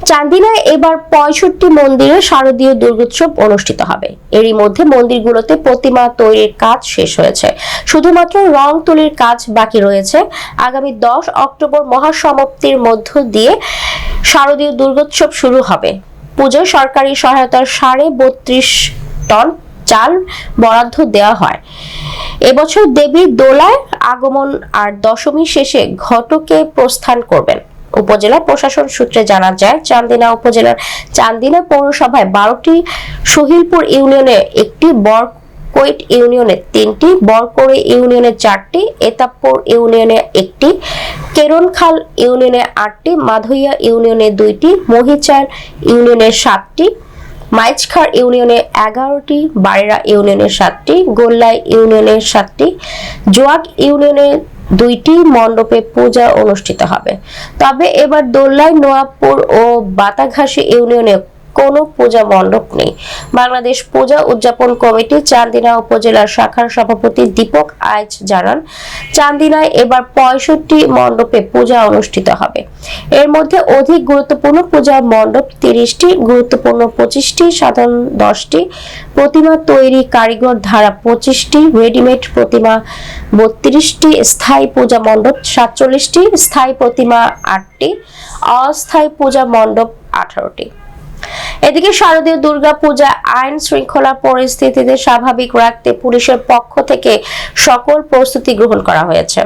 চান্দিনায় এবার ৬৫ মন্দিরে শারদীয় দুর্গোৎসব অনুষ্ঠিত হবে। এরই মধ্যে মন্দিরগুলোতে প্রতিমা তৈরির কাজ শেষ হয়েছে, শুধুমাত্র রং তুলির কাজ বাকি রয়েছে। আগামী ১০ অক্টোবর মহাসমাপ্তির মধ্য দিয়ে শারদীয় দুর্গোৎসব শুরু হবে। পুজোয় সরকারি সহায়তার ৩২.৫ টন চাল বরাদ্দ দেওয়া হয়। এবছর দেবীর দোলায় আগমন আর দশমী শেষে ঘটকে প্রস্থান করবেন। উপজেলা প্রশাসন সূত্রে জানা যায়, চান্দিনা উপজেলার চান্দিনা পৌরসভায় ১২টি, সহিলপুর ইউনিয়নে ১টি, বরকৈট ইউনিয়নে ৩টি, বরকড়ি ইউনিয়নে ৪টি, এতাবপুর ইউনিয়নে ১টি, কেরনখাল ইউনিয়নে ৮টি, মাধইয়া ইউনিয়নে ২টি, মহিচার ইউনিয়নে ৭টি, মাইজখার ইউনিয়নে ১১টি, বারেরা ইউনিয়নে ৭টি, গোল্লাই ইউনিয়নে ৭টি, জোয়াক ইউনিয়নে ২টি মণ্ডপে পূজা অনুষ্ঠিত হবে। তবে এবার দোল্লাই, নোয়াবপুর ও বাতাঘাসী ইউনিয়নে কোনো পূজা মণ্ডপ নেই। বাংলাদেশ পূজা উদযাপন কমিটি চান্দিনা উপজেলার শাখার সভাপতি দীপক আইচ জানান, চান্দিনায় এবার ৬৫ মণ্ডপে পূজা অনুষ্ঠিত হবে। এর মধ্যে অধিক গুরুত্বপূর্ণ পূজা মণ্ডপ ৩০টি, গুরুত্বপূর্ণ ২৫টি, সাধারণ ১০টি, প্রতিমা তৈরি কারিগর ধারা ২৫টি, রেডিমেড প্রতিমা ৩২টি, স্থায়ী পূজা মণ্ডপ ৪৭টি, স্থায়ী প্রতিমা ৮টি, অস্থায়ী পূজা মণ্ডপ 18টি। এদিকে শারদীয় দুর্গা পূজা আইন শৃঙ্খলা পরিস্থিতিতে স্বাভাবিক রাখতে পুলিশের পক্ষ থেকে সকল প্রস্তুতি গ্রহণ করা হয়েছে।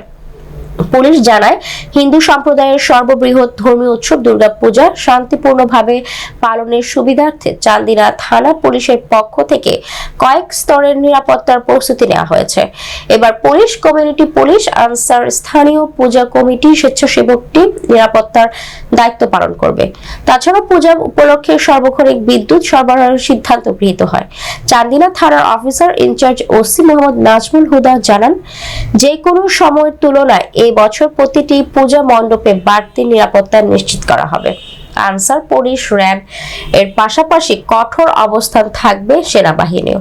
পুলিশ জানায়, হিন্দু সম্প্রদায়ের সর্ববৃহৎ ধর্মীয় উৎসব দুর্গাপূজা শান্তিপূর্ণভাবে পালনের সুবিধার্থে চান্দিনা থানা পুলিশের পক্ষ থেকে কয়েক স্তরের নিরাপত্তার প্রস্তুতি নেওয়া হয়েছে। এবার পুলিশ, কমিউনিটি পুলিশ, আনসার, স্থানীয় পূজা কমিটি, স্বেচ্ছাসেবক টিম নিরাপত্তার দায়িত্ব পালন করবে। তাছাড়া পূজা উপলক্ষে সার্বক্ষণিক বিদ্যুৎ সরবরাহের সিদ্ধান্ত গৃহীত হয়। চান্দিনা থানার officer incharge OC Mohammad Nazmul Huda জানান, যে কোনো সময়ের তুলনায় এই বছর প্রতিটি পূজা মণ্ডপে বাড়তি নিরাপত্তা নিশ্চিত করা হবে। আনসার, পুলিশ, র্যাব এর পাশাপাশি কঠোর অবস্থান থাকবে সেনাবাহিনীও।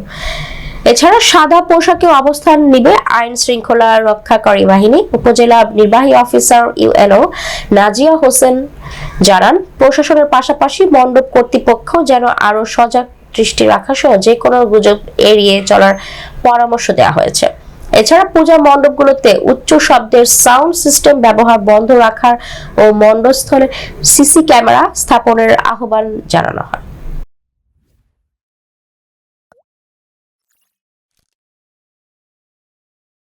এছাড়া সাদা পোশাকে অবস্থান নিবে আইন শৃঙ্খলা রক্ষাকারী বাহিনী। উপজেলা নির্বাহী অফিসার ইউএনও নাজিয়া হোসেন জানান, প্রশাসনের পাশাপাশি মণ্ডপ কর্তৃপক্ষ যেন আরো সজাগ দৃষ্টি রাখা সহ যে কোনো গুজব এড়িয়ে চলার পরামর্শ দেওয়া হয়েছে। এছাড়া পূজা মণ্ডপগুলোতে উচ্চ শব্দের সাউন্ড সিস্টেম ব্যবহার বন্ধ রাখার ও মণ্ডপস্থলে সিসি ক্যামেরা স্থাপনের আহ্বান জানানো হয়।